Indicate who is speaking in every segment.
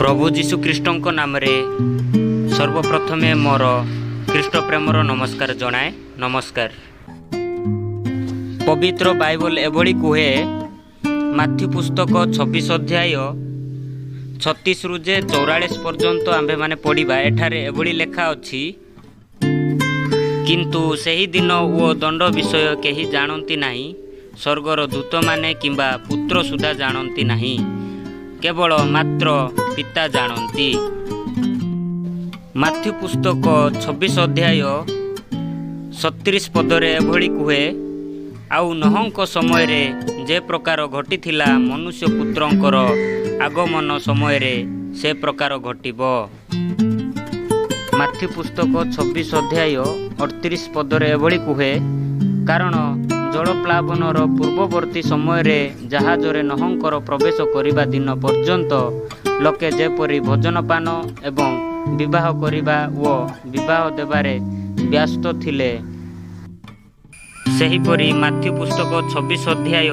Speaker 1: प्रभु जीशु ख्रीष्टों नाम रे सर्वप्रथमे मोर ख्रीष्ट प्रेमर नमस्कार जनाए। नमस्कार। पवित्र बाइबल एभली कुहे माथ्यू पुस्तक 26 अध्याय 36 रु 44 पर्यंत आंभे माने पढ़िबा। एठारे एभली लेखा अछि, किंतु सही दिन ओ दंड विषय केही जानती नाही, स्वर्गर दूत माने किंबा पुत्र सुधा जानती नाही, केवल मात्र पिता जानती। माथ्यू पुस्तक 26 अध्याय 37 पदरे एभली कुहे, आउ नहंक समय रे जे प्रकार घटिथिला मनुष्य पुत्रंकर आगमन समय रे से प्रकार घटिबो। माथ्यू पुस्तक 26 अध्याय 38 पदरे एभली कुहे, कारण जलप्लावनर पूर्ववर्ती समय रे जहाजरे नहंकर प्रवेश करिबा दिन पर्यंत लोके जेपरी भोजनपान एवं विवाह करिबा ओ विवाह देबारे व्यस्त थिले, सेहीपरि माथ्यू पुस्तक 26 अध्याय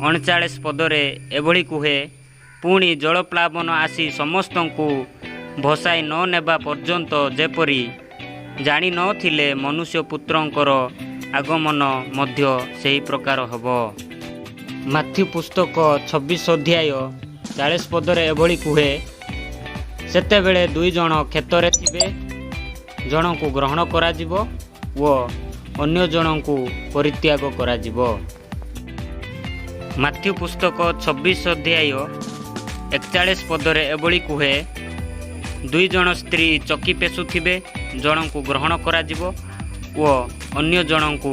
Speaker 1: 39 पदरे एभली कुहे, पुणी जलप्लावन आसी समस्तंकु भसाई न नेबा पर्यंत जेपरी जानी नथिले मनुष्य पुत्रंकर आगमन मध्य सेही प्रकार हबो। माथ्यू पुस्तक 26 अध्याय 40 पदरे एभली कुहे, सेतेबेले दुई जण क्षेत्रे थिबे, जणकु ग्रहण कराजिबो ओ अन्य जणकु परित्याग कराजिबो। माथ्यू पुस्तक 26 अध्याय 41 पदरे एभली कुहे, दुई जण स्त्री चकी पेशुथिबे, जणकु ग्रहण कराजिबो ओ अन्य जणकु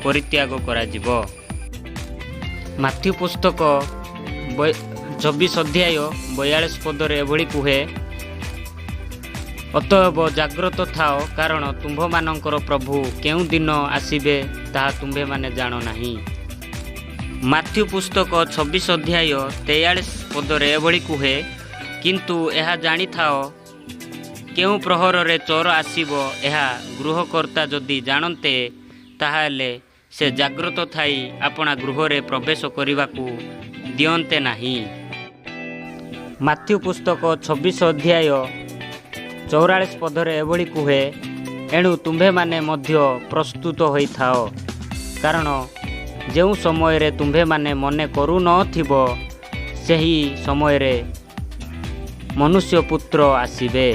Speaker 1: परित्याग कराजिबो। माथ्यू पुस्तक 24 अध्याय 42 पदरे एभली कुहे, अतएव जाग्रत थाओ, कारण तुम्भ मानकर प्रभु केउ दिन आसीबे ताहा तुम्भे माने जानो नाही। माथ्यू पुस्तक 26 अध्याय 43 पदरे एभली कुहे, किंतु एहा जानी थाओ, केउ प्रहर रे चोर आसीबो एहा गृहकर्ता जदि जानते, ताहाले से जाग्रत थाई आपणा गृह रे प्रवेश करिबाकू दियंते नाही। माथ्यू पुस्तक 26 अध्याय 44 पदरे एभली कुहे, एणु तुम्भे माने मध्य प्रस्तुत होई थाओ, कारण जेउ समय रे तुम्भे माने मने करू नथिबो सेही समय रे मनुष्य पुत्र आसीबे।